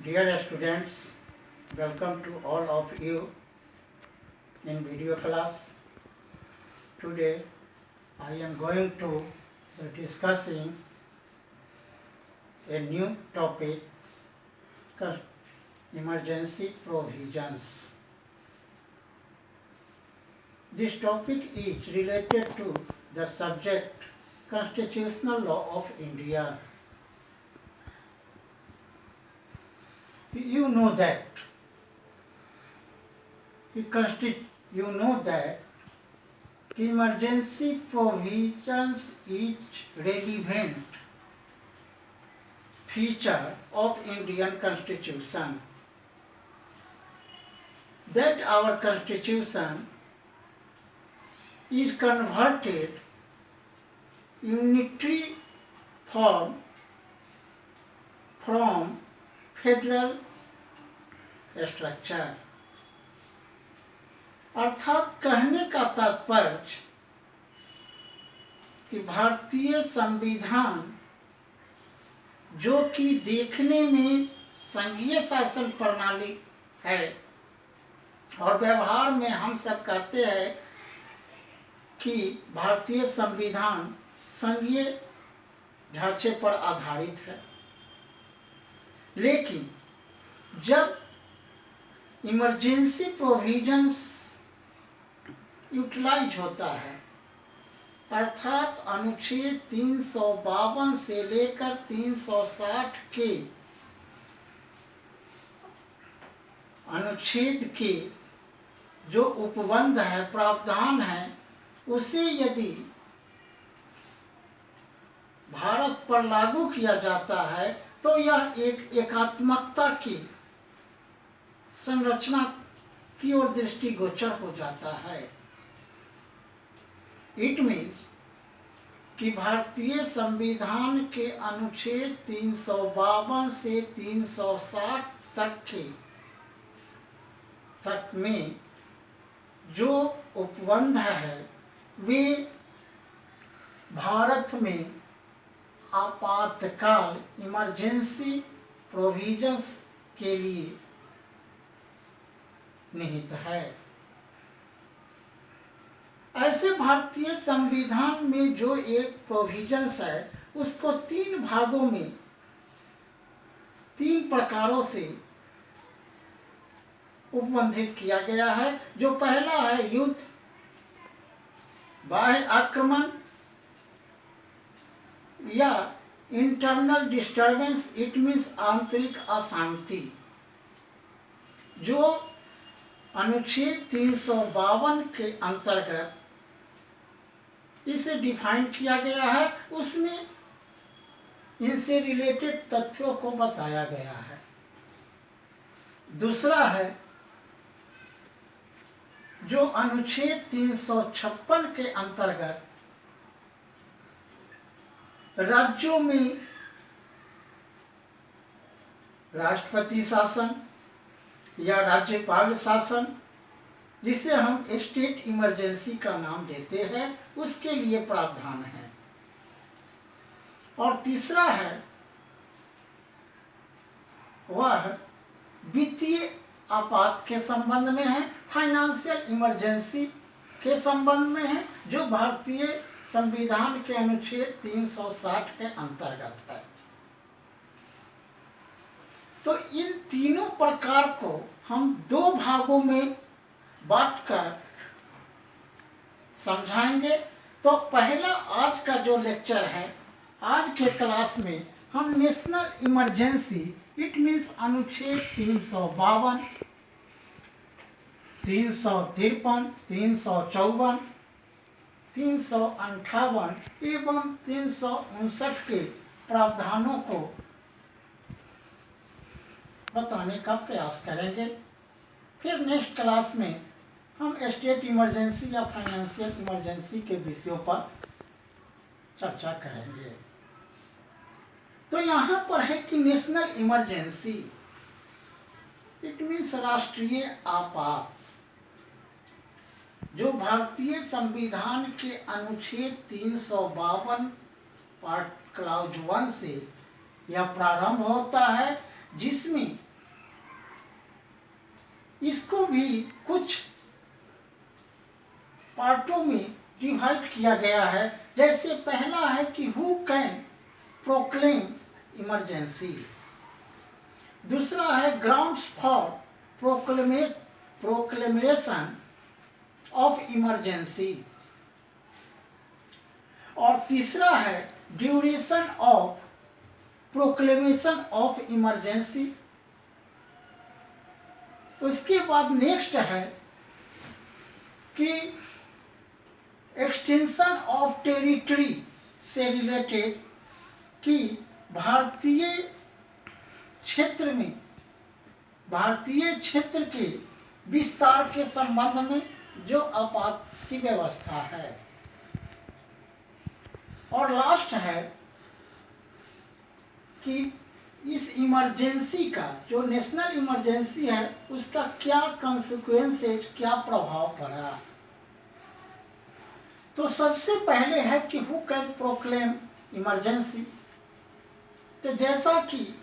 Dear students, welcome to all of you in video class. Today I am going to be discussing a new topic, emergency provisions. This topic is related to the subject Constitutional Law of India. You know that emergency provisions is relevant feature of Indian Constitution. That our Constitution is converted unitary form from federal structure, अर्थात कहने का तात्पर्य कि भारतीय संविधान जो कि देखने में संघीय शासन प्रणाली है और व्यवहार में हम सब कहते हैं कि भारतीय संविधान संघीय ढांचे पर आधारित है, लेकिन जब इमरजेंसी प्रोविजंस यूटिलाइज होता है, अर्थात अनुच्छेद 352 से लेकर 360 के अनुच्छेद के जो उपबंध है, प्रावधान है, उसे यदि भारत पर लागू किया जाता है तो यह एक एकात्मकता की संरचना की ओर दृष्टिगोचर हो जाता है। इट मीन्स कि भारतीय संविधान के अनुच्छेद 352 से 360 तक में जो उपबंध है वे भारत में आपातकाल इमरजेंसी प्रोविजंस के लिए निहित है। ऐसे भारतीय संविधान में जो एक प्रोविजंस है उसको तीन भागों में, तीन प्रकारों से उपबंधित किया गया है। जो पहला है युद्ध, बाह्य आक्रमण या इंटरनल डिस्टर्बेंस, इट मीन्स आंतरिक अशांति, जो अनुच्छेद 352 के अंतर्गत इसे डिफाइन किया गया है। उसमें इनसे रिलेटेड तथ्यों को बताया गया है। दूसरा है जो अनुच्छेद 356 के अंतर्गत राज्यों में राष्ट्रपति शासन या राज्यपाल शासन, जिसे हम स्टेट इमरजेंसी का नाम देते हैं, उसके लिए प्रावधान है। और तीसरा है वह वित्तीय आपात के संबंध में है, फाइनेंशियल इमरजेंसी के संबंध में है, जो भारतीय संविधान के अनुच्छेद 360 के अंतर्गत है। तो इन तीनों प्रकार को हम दो भागों में बांटकर समझाएंगे। तो पहला आज का जो लेक्चर है, आज के क्लास में हम नेशनल इमरजेंसी, इट मीन्स अनुच्छेद 352, 353, 354, 358 एवं 359 के प्रावधानों को बताने का प्रयास करेंगे। फिर नेक्स्ट क्लास में हम स्टेट इमरजेंसी या फाइनेंशियल इमरजेंसी के विषयों पर चर्चा करेंगे। तो यहाँ पर है कि नेशनल इमरजेंसी, इट मीन्स राष्ट्रीय आपात, जो भारतीय संविधान के अनुच्छेद 352 पार्ट क्लाउज 1 से यह प्रारंभ होता है, जिसमें इसको भी कुछ पार्टों में डिवाइड किया गया है। जैसे पहला है कि हु कैन प्रोक्लेम इमरजेंसी, दूसरा है grounds for proclamation of emergency, और तीसरा है duration of proclamation of emergency. उसके बाद नेक्स्ट है कि एक्सटेंशन ऑफ टेरिटरी से रिलेटेड, कि भारतीय क्षेत्र के विस्तार के संबंध में जो आपात की व्यवस्था है। और लास्ट है कि इस इमरजेंसी का, जो नेशनल इमरजेंसी है, उसका क्या कॉन्सिक्वेंसेज, क्या प्रभाव पड़ा। तो सबसे पहले है कि हु कैन प्रोक्लेम इमरजेंसी। तो जैसा कि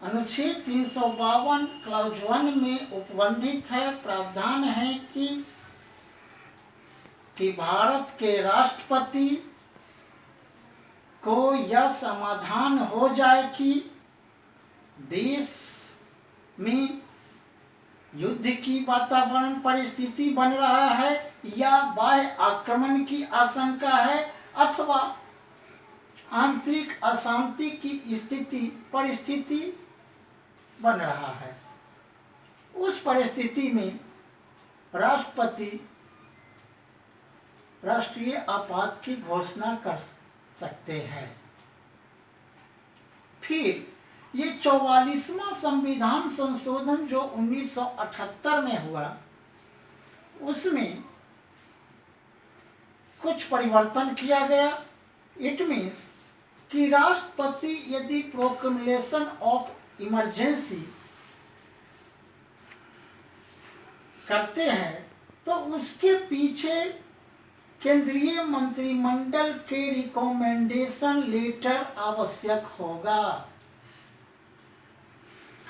अनुच्छेद 352 क्लॉज 1 में उपबंधित है, प्रावधान है कि भारत के राष्ट्रपति को यह समाधान हो जाए कि देश में युद्ध की वातावरण परिस्थिति बन रहा है या बाह्य आक्रमण की आशंका है अथवा आंतरिक अशांति की परिस्थिति बन रहा है। उस परिस्थिति में राष्ट्रपति राष्ट्रीय आपात की घोषणा कर सकते हैं। फिर ये 44वां संविधान संशोधन जो 1978 में हुआ, उसमें कुछ परिवर्तन किया गया। इट मीन्स कि राष्ट्रपति यदि प्रोक्लेमेशन ऑफ इमरजेंसी करते हैं तो उसके पीछे केंद्रीय मंत्रिमंडल के रिकमेंडेशन लेटर आवश्यक होगा।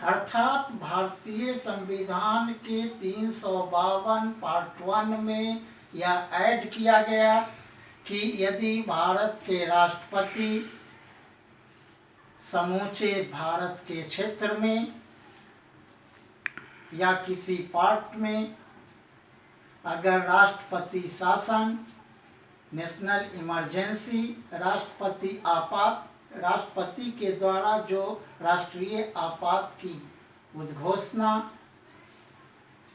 अर्थात भारतीय संविधान के 352 पार्ट 1 में यह ऐड किया गया कि यदि भारत के राष्ट्रपति समूचे भारत के क्षेत्र में या किसी पार्ट में अगर राष्ट्रपति शासन, नेशनल इमरजेंसी, राष्ट्रपति आपात, राष्ट्रपति के द्वारा जो राष्ट्रीय आपात की उद्घोषणा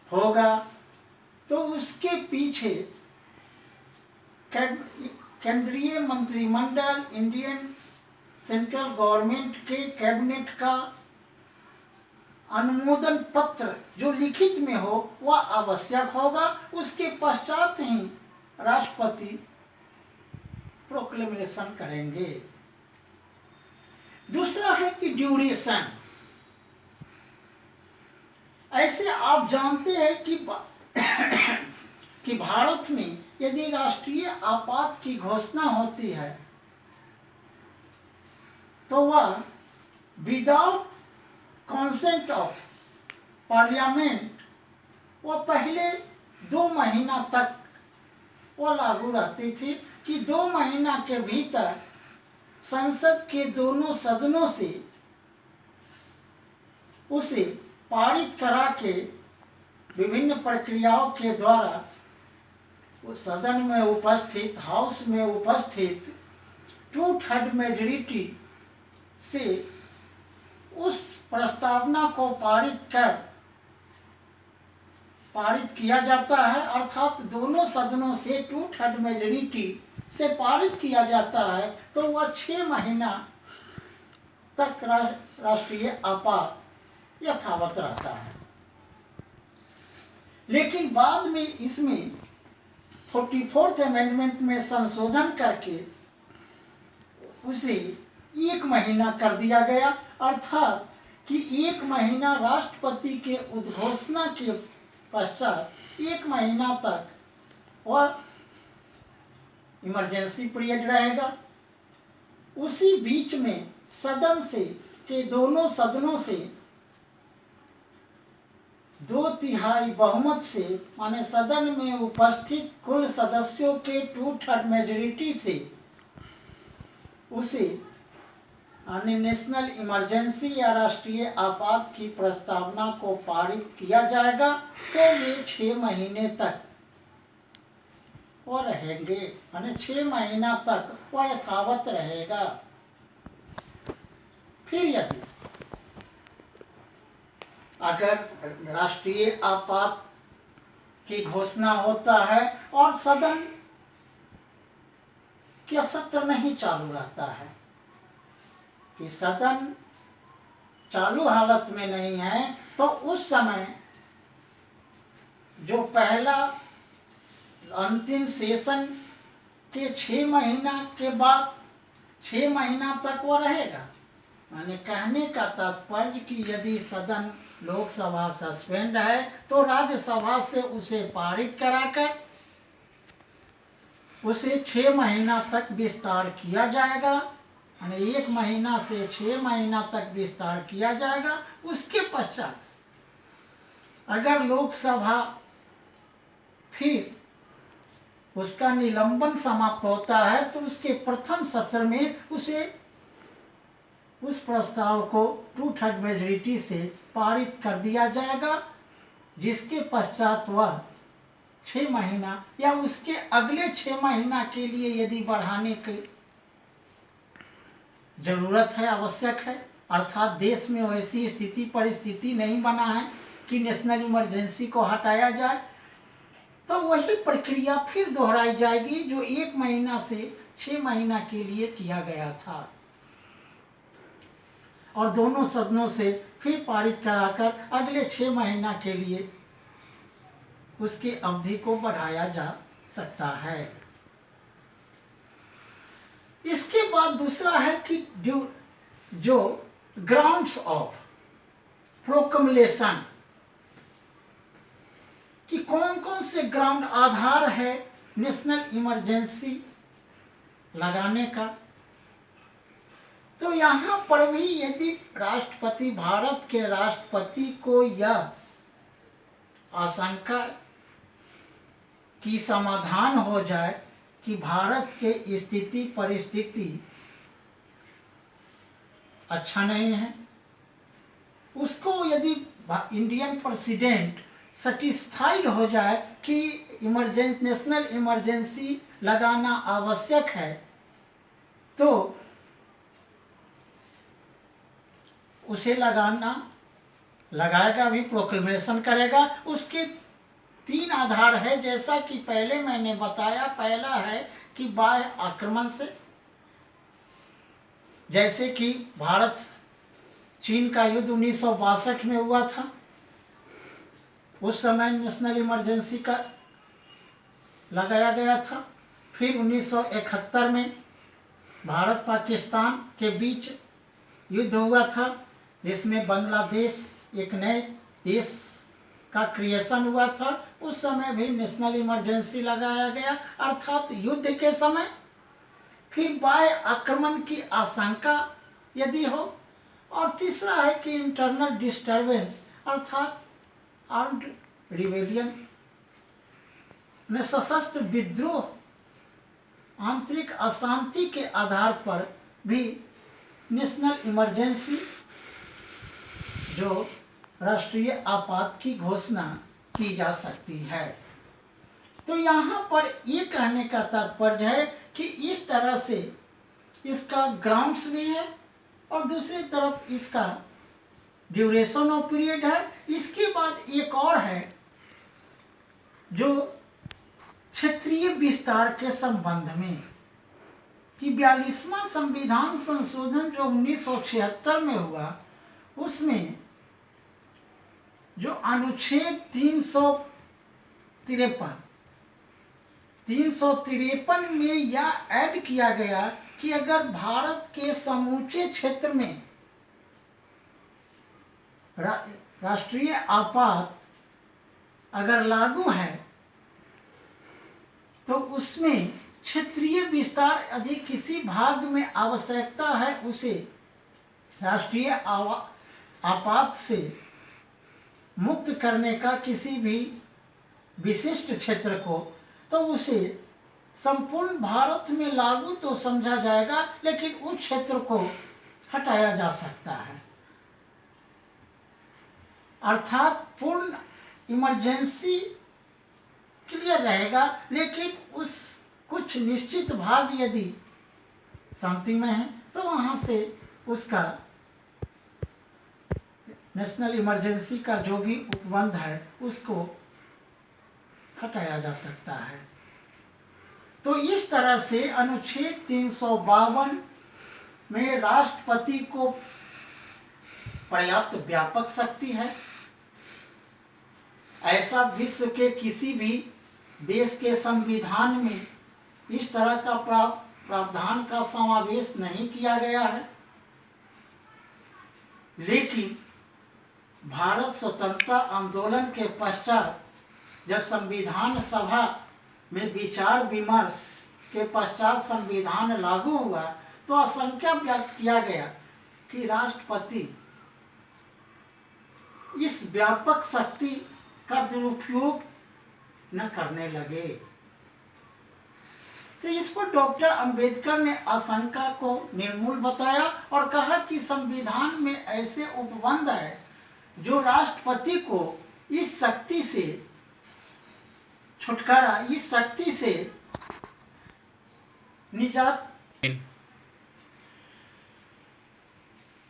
होगा, तो उसके पीछे केंद्रीय मंत्रिमंडल, इंडियन सेंट्रल गवर्नमेंट के कैबिनेट का अनुमोदन पत्र जो लिखित में हो वह आवश्यक होगा। उसके पश्चात ही राष्ट्रपति प्रोक्लेमेशन करेंगे। दूसरा है कि ड्यूरेशन। ऐसे आप जानते हैं कि भारत में यदि राष्ट्रीय आपात की घोषणा होती है तो वह विदाउट कॉन्सेंट ऑफ पार्लियामेंट वो पहले 2 महीना तक वो लागू रहती थी, कि 2 महीना के भीतर संसद के दोनों सदनों से उसे पारित करा के विभिन्न प्रक्रियाओं के द्वारा सदन में उपस्थित, हाउस में उपस्थित 2/3 मेजॉरिटी से उस प्रस्तावना को पारित किया जाता है। अर्थात दोनों सदनों से 2/3 मेजॉरिटी से पारित किया जाता है, तो वह 6 महीना तक राष्ट्रीय आपात यथावत रहता है। लेकिन बाद में इसमें 44th अमेंडमेंट में संशोधन करके उसे 1 महीना कर दिया गया। अर्थात कि 1 महीना राष्ट्रपति के उद्घोषणा के पश्चात 1 महीना तक वह इमरजेंसी पीरियड रहेगा। उसी बीच में सदन से के दोनों सदनों से 2/3 बहुमत से, माने सदन में उपस्थित कुल सदस्यों के 2/3 मेजोरिटी से उसे यानी नेशनल इमरजेंसी या राष्ट्रीय आपात की प्रस्तावना को पारित किया जाएगा, तो वे 6 महीने तक वो रहेंगे, यानी 6 महीना तक वह यथावत रहेगा। फिर यदि अगर राष्ट्रीय आपात की घोषणा होता है और सदन का सत्र नहीं चालू रहता है, कि सदन चालू हालत में नहीं है, तो उस समय जो पहला अंतिम सेशन के 6 महीना के बाद 6 महीना तक वो रहेगा। माने कहने का तात्पर्य कि यदि सदन लोकसभा सस्पेंड है तो राज्यसभा से उसे पारित कराकर उसे 6 महीना तक विस्तार किया जाएगा, यानी 1 महीना से 6 महीना तक विस्तार किया जाएगा। उसके पश्चात अगर लोकसभा फिर उसका निलंबन समाप्त होता है तो उसके प्रथम सत्र में उसे उस प्रस्ताव को 2/3 मेजोरिटी से पारित कर दिया जाएगा, जिसके पश्चात वह 6 महीना या उसके अगले 6 महीना के लिए यदि बढ़ाने की जरूरत है, आवश्यक है, अर्थात देश में वैसी स्थिति परिस्थिति नहीं बना है कि नेशनल इमरजेंसी को हटाया जाए, तो वही प्रक्रिया फिर दोहराई जाएगी जो 1 महीना से 6 महीना के लिए किया गया था, और दोनों सदनों से फिर पारित कराकर अगले 6 महीना के लिए उसकी अवधि को बढ़ाया जा सकता है। इसके बाद दूसरा है कि जो ग्राउंड्स ऑफ प्रोक्लेमेशन, कि कौन कौन से ग्राउंड आधार है नेशनल इमरजेंसी लगाने का। तो यहाँ पर भी यदि राष्ट्रपति, भारत के राष्ट्रपति को यह आशंका की समाधान हो जाए कि भारत के स्थिति परिस्थिति अच्छा नहीं है, उसको यदि इंडियन प्रेसिडेंट सेटिस्फाइड हो जाए कि नेशनल इमरजेंसी लगाना आवश्यक है, तो उसे लगाएगा भी, प्रोक्लेमेशन करेगा। उसके 3 आधार है, जैसा कि पहले मैंने बताया। पहला है कि बाह्य आक्रमण से, जैसे कि भारत चीन का युद्ध 1962 में हुआ था, उस समय नेशनल इमरजेंसी का लगाया गया था। फिर 1971 में भारत पाकिस्तान के बीच युद्ध हुआ था, जिसमें बांग्लादेश एक नए देश का क्रिएशन हुआ था। उस समय भी नेशनल इमरजेंसी लगाया गया, अर्थात युद्ध के समय। फिर बाह्य आक्रमण की आशंका यदि हो, और तीसरा है कि इंटरनल डिस्टर्बेंस, अर्थात आर्म्ड रिबेलियन, सशस्त्र विद्रोह, आंतरिक अशांति के आधार पर भी नेशनल इमरजेंसी जो राष्ट्रीय आपात की घोषणा की जा सकती है। तो यहाँ पर ये कहने का तात्पर्य है कि इस तरह से इसका ग्राउंड्स भी है और दूसरी तरफ इसका ड्यूरेशन ऑफ पीरियड है। इसके बाद एक और है जो क्षेत्रीय विस्तार के संबंध में, कि 42वां संविधान संशोधन जो 1976 में हुआ, उसमें जो अनुच्छेद 353 में यह ऐड किया गया कि अगर भारत के समूचे क्षेत्र में राष्ट्रीय आपात अगर लागू है, तो उसमें क्षेत्रीय विस्तार यदि किसी भाग में आवश्यकता है, उसे राष्ट्रीय आपात से मुक्त करने का किसी भी विशिष्ट क्षेत्र को, तो उसे संपूर्ण भारत में लागू तो समझा जाएगा, लेकिन उस क्षेत्र को हटाया जा सकता है। अर्थात पूर्ण इमरजेंसी क्लियर रहेगा, लेकिन उस कुछ निश्चित भाग यदि शांतिमय है तो वहां से उसका नेशनल इमरजेंसी का जो भी उपबंध है उसको हटाया जा सकता है। तो इस तरह से अनुच्छेद 352 में राष्ट्रपति को पर्याप्त व्यापक शक्ति है। ऐसा विश्व के किसी भी देश के संविधान में इस तरह का प्रावधान का समावेश नहीं किया गया है। लेकिन भारत स्वतंत्रता आंदोलन के पश्चात जब संविधान सभा में विचार विमर्श के पश्चात संविधान लागू हुआ, तो आशंका व्यक्त किया गया कि राष्ट्रपति इस व्यापक शक्ति का दुरुपयोग न करने लगे। तो इस पर डॉक्टर अंबेडकर ने आशंका को निर्मूल बताया और कहा कि संविधान में ऐसे उपबंध है जो राष्ट्रपति को इस शक्ति से छुटकारा, इस शक्ति से निजात,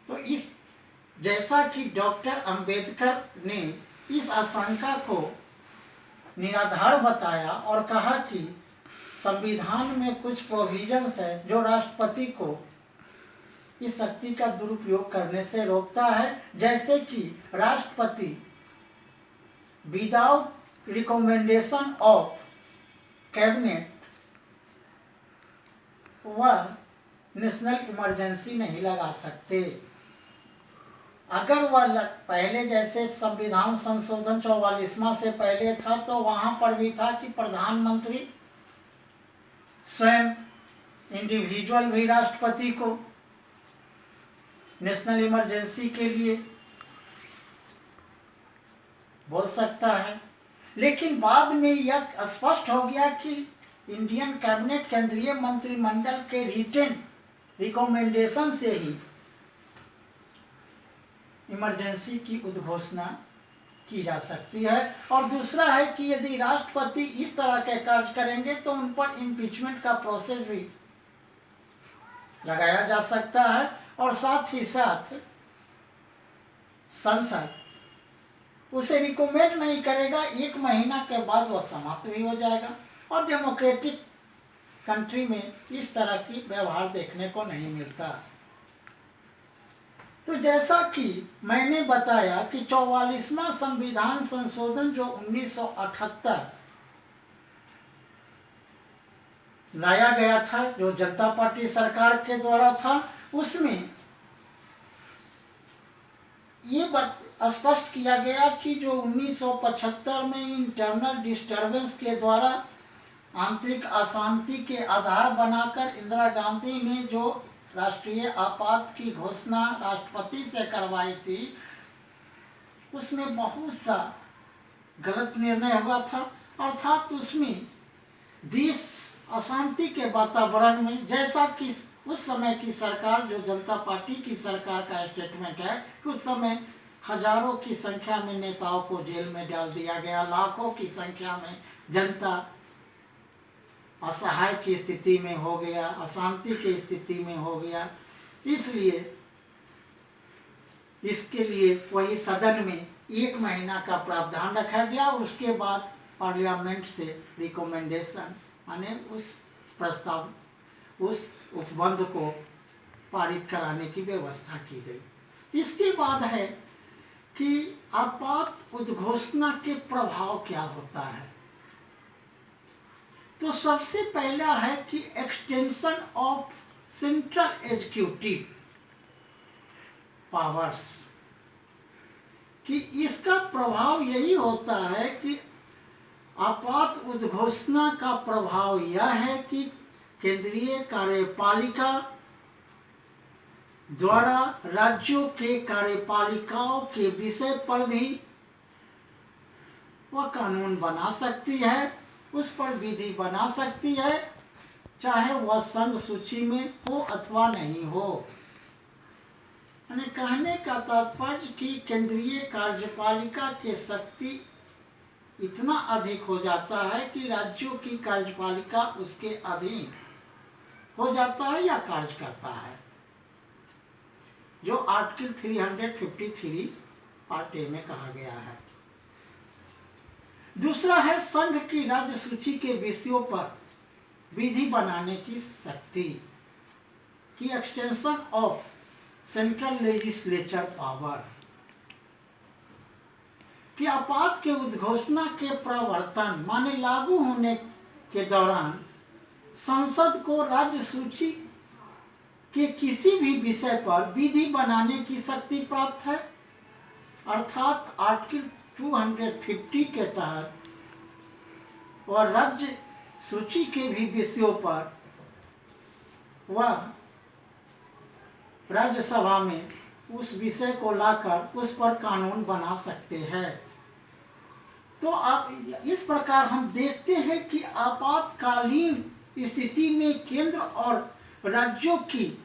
तो इस जैसा कि डॉक्टर अंबेडकर ने इस आशंका को निराधार बताया और कहा कि संविधान में कुछ प्रोविजंस है जो राष्ट्रपति को इस शक्ति का दुरुपयोग करने से रोकता है, जैसे कि राष्ट्रपति विदाउट रिकमेंडेशन ऑफ कैबिनेट वह नेशनल इमरजेंसी नहीं लगा सकते। अगर वह पहले जैसे संविधान संशोधन 44वां से पहले था तो वहां पर भी था कि प्रधानमंत्री स्वयं इंडिविजुअल भी राष्ट्रपति को नेशनल इमरजेंसी के लिए बोल सकता है। लेकिन बाद में यह स्पष्ट हो गया कि इंडियन कैबिनेट, केंद्रीय मंत्रिमंडल के रिटेन रिकमेंडेशन से ही इमरजेंसी की उद्घोषणा की जा सकती है। और दूसरा है कि यदि राष्ट्रपति इस तरह के कार्य करेंगे तो उन पर इम्पीचमेंट का प्रोसेस भी लगाया जा सकता है और साथ ही साथ संसद उसे रिकमेंड नहीं करेगा, 1 महीना के बाद वह समाप्त भी हो जाएगा। और डेमोक्रेटिक कंट्री में इस तरह की व्यवहार देखने को नहीं मिलता। तो जैसा कि मैंने बताया कि 44वां संविधान संशोधन जो 1978 लाया गया था, जो जनता पार्टी सरकार के द्वारा था, उसमें ये बात स्पष्ट किया गया कि जो 1975 में इंटरनल डिस्टर्बेंस के द्वारा आंतरिक अशांति के आधार बनाकर इंदिरा गांधी ने जो राष्ट्रीय आपात की घोषणा राष्ट्रपति से करवाई थी, उसमें बहुत सा गलत निर्णय हुआ था। अर्थात उसमें देश अशांति के वातावरण में, जैसा कि उस समय की सरकार जो जनता पार्टी की सरकार का स्टेटमेंट है कि उस समय हजारों की संख्या में नेताओं को जेल में डाल दिया गया, लाखों की संख्या में जनता असहाय की स्थिति में हो गया, अशांति की स्थिति में हो गया। इसलिए इसके लिए वही सदन में 1 महीना का प्रावधान रखा गया। उसके बाद पार्लियामेंट से रिकमेंडेशन माने उस प्रस्ताव, उस उपबंध को पारित कराने की व्यवस्था की गई। इसके बाद है कि आपात उद्घोषणा के प्रभाव क्या होता है। तो सबसे पहला है कि extension of central executive powers, कि इसका प्रभाव यही होता है कि आपात उद्घोषणा का प्रभाव यह है कि केंद्रीय कार्यपालिका द्वारा राज्यों के कार्यपालिकाओं के विषय पर भी वह कानून बना सकती है, उस पर विधि बना सकती है, चाहे वह संघ सूची में हो अथवा नहीं हो। यानी कहने का तात्पर्य कि केंद्रीय कार्यपालिका की शक्ति इतना अधिक हो जाता है कि राज्यों की कार्यपालिका उसके अधीन हो जाता है या कार्य करता है, जो आर्टिकल 353 पार्ट ए में कहा गया है। दूसरा है संघ की राज्य सूची के विषयों पर विधि बनाने की शक्ति की extension of central legislature power, कि आपात के उद्घोषणा के प्रवर्तन माने लागू होने के दौरान संसद को राज्य सूची के किसी भी विषय पर विधि बनाने की शक्ति प्राप्त है। अर्थात आर्टिकल 250 के तहत और राज्य सूची के भी विषयों पर वह राज्यसभा में उस विषय को लाकर उस पर कानून बना सकते हैं। तो आप इस प्रकार हम देखते हैं कि आपातकालीन स्थिति में केंद्र और राज्यों की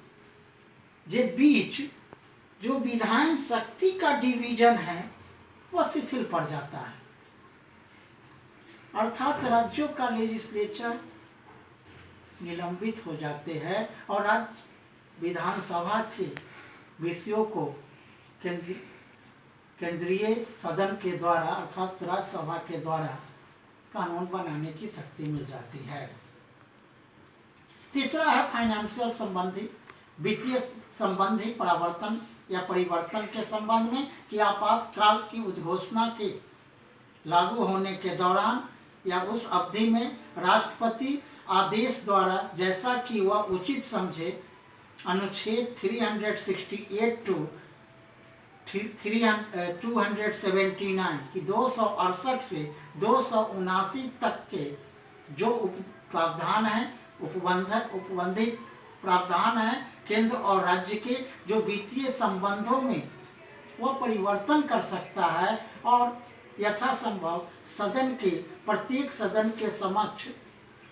के बीच जो विधायन शक्ति का डिवीजन है वह शिथिल पड़ जाता है। अर्थात राज्यों का लेजिस्लेचर निलंबित हो जाते हैं और राज्य विधानसभा के विषयों को केंद्रीय सदन के द्वारा अर्थात राज्यसभा के द्वारा कानून बनाने की शक्ति मिल जाती है। तीसरा है फाइनेंशियल संबंधी, वित्तीय संबंधी परावर्तन या परिवर्तन के संबंध में, कि आपातकाल की उद्घोषणा के लागू होने के दौरान या उस अवधि में राष्ट्रपति आदेश द्वारा जैसा कि वह उचित समझे अनुच्छेद 368 टू 279 की 268 से 279 तक के जो प्रावधान है उपबंधित प्रावधान है केंद्र और राज्य के जो वित्तीय संबंधों में वह परिवर्तन कर सकता है और यथासंभव सदन के प्रत्येक सदन के समक्ष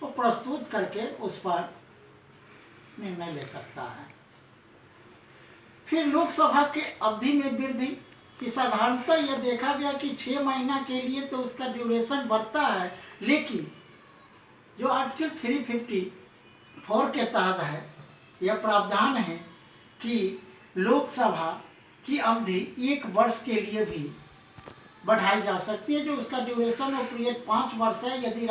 वो प्रस्तुत करके उस पर निर्णय ले सकता है। फिर लोकसभा के अवधि में वृद्धि कि साधारणतः यह देखा गया कि 6 महीना के लिए तो उसका ड्यूरेशन बढ़ता है, लेकिन जो आर्टिकल 354 के तहत है यह प्रावधान है कि लोकसभा की अवधि 1 वर्ष के लिए भी बढ़ाई जा सकती है, जो उसका ड्यूरेशन और पीरियड 5 वर्ष है। यदि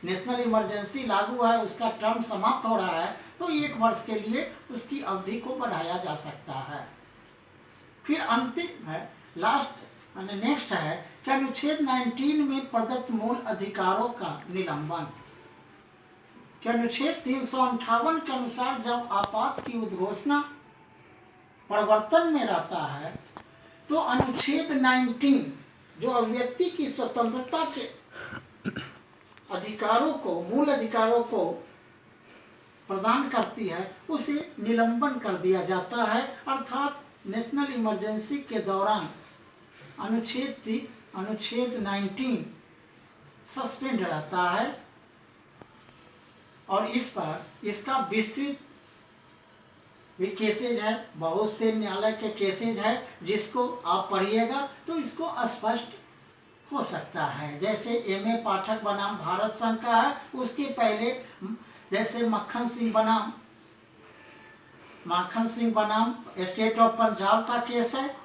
नेशनल इमरजेंसी लागू है, उसका टर्म समाप्त हो रहा है, तो 1 वर्ष के लिए उसकी अवधि को बढ़ाया जा सकता है। फिर अंतिम है लास्ट नेक्स्ट है कि अनुच्छेद 19 में प्रदत्त मूल अधिकारों का निलंबन, कि अनुच्छेद 358 के अनुसार जब आपात की उद्घोषणा प्रवर्तन में रहता है तो अनुच्छेद 19 जो अभिव्यक्ति की स्वतंत्रता के अधिकारों को मूल अधिकारों को प्रदान करती है उसे निलंबन कर दिया जाता है। अर्थात नेशनल इमरजेंसी के दौरान अनुच्छेद 19 सस्पेंड रहता है और इस पर इसका विस्तृत भी केसेज है, बहुत से न्यायालय के केसेज है जिसको आप पढ़िएगा तो इसको स्पष्ट हो सकता है। जैसे एम.ए. पाठक बनाम भारत संघ का है, उसके पहले जैसे मक्खन सिंह बनाम स्टेट ऑफ पंजाब का केस है,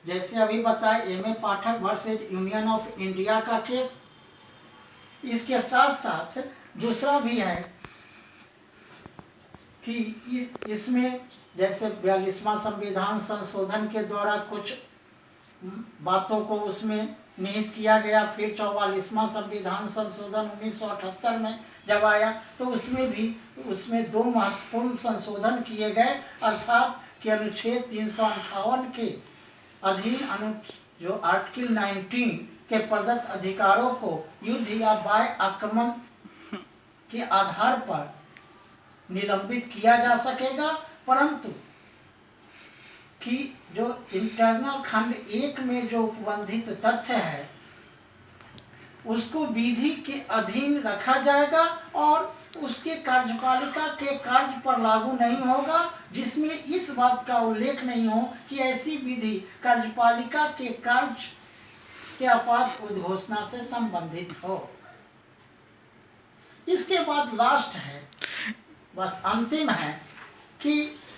जैसे अभी बताए M A. Pathak versus Union of India का केस। इसके साथ साथ दूसरा भी है कि इसमें जैसे 42वां संविधान संशोधन के द्वारा कुछ बातों को उसमें निहित किया गया। फिर 44वां संविधान संशोधन 1978 में जब आया तो उसमें 2 महत्वपूर्ण संशोधन किए गए, अर्थात कि अनुच्छेद 358 के अधीन जो आर्टिकल 19 के प्रदत्त अधिकारों को युद्ध या बाह्य आक्रमण के आधार पर निलंबित किया जा सकेगा, परंतु कि जो इंटरनल खंड 1 में जो उपबंधित तथ्य है उसको विधि के अधीन रखा जाएगा और उसके कार्यपालिका के कार्य पर लागू नहीं होगा जिसमें इस बात का उल्लेख नहीं हो कि ऐसी विधि कार्यपालिका के कार्य के आपात उद्घोषणा से संबंधित हो। इसके बाद लास्ट है, बस अंतिम है कि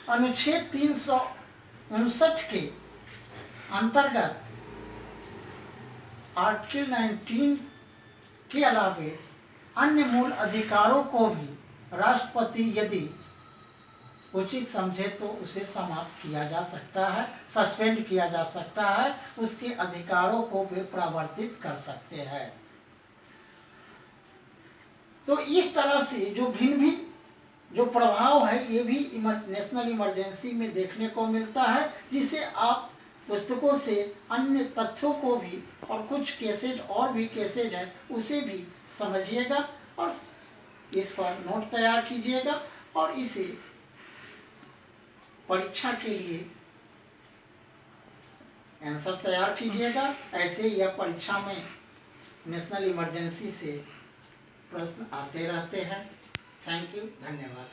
अनुच्छेद 359 के अंतर्गत आर्टिकल 19 के अलावे अन्य मूल अधिकारों को भी राष्ट्रपति यदि उचित समझे तो उसे समाप्त किया जा सकता है, सस्पेंड किया जा सकता है, उसके अधिकारों को वे प्रवर्तित कर सकते हैं। तो इस तरह से जो भिन्न भिन्न जो प्रभाव है ये भी नेशनल इमरजेंसी में देखने को मिलता है, जिसे आप पुस्तकों से अन्य तथ्यों को भी और कुछ केसेज और भी केसेज है उसे भी समझिएगा और इस पर नोट तैयार कीजिएगा और इसे परीक्षा के लिए आंसर तैयार कीजिएगा। ऐसे यह परीक्षा में नेशनल इमरजेंसी से प्रश्न आते रहते हैं। थैंक यू, धन्यवाद।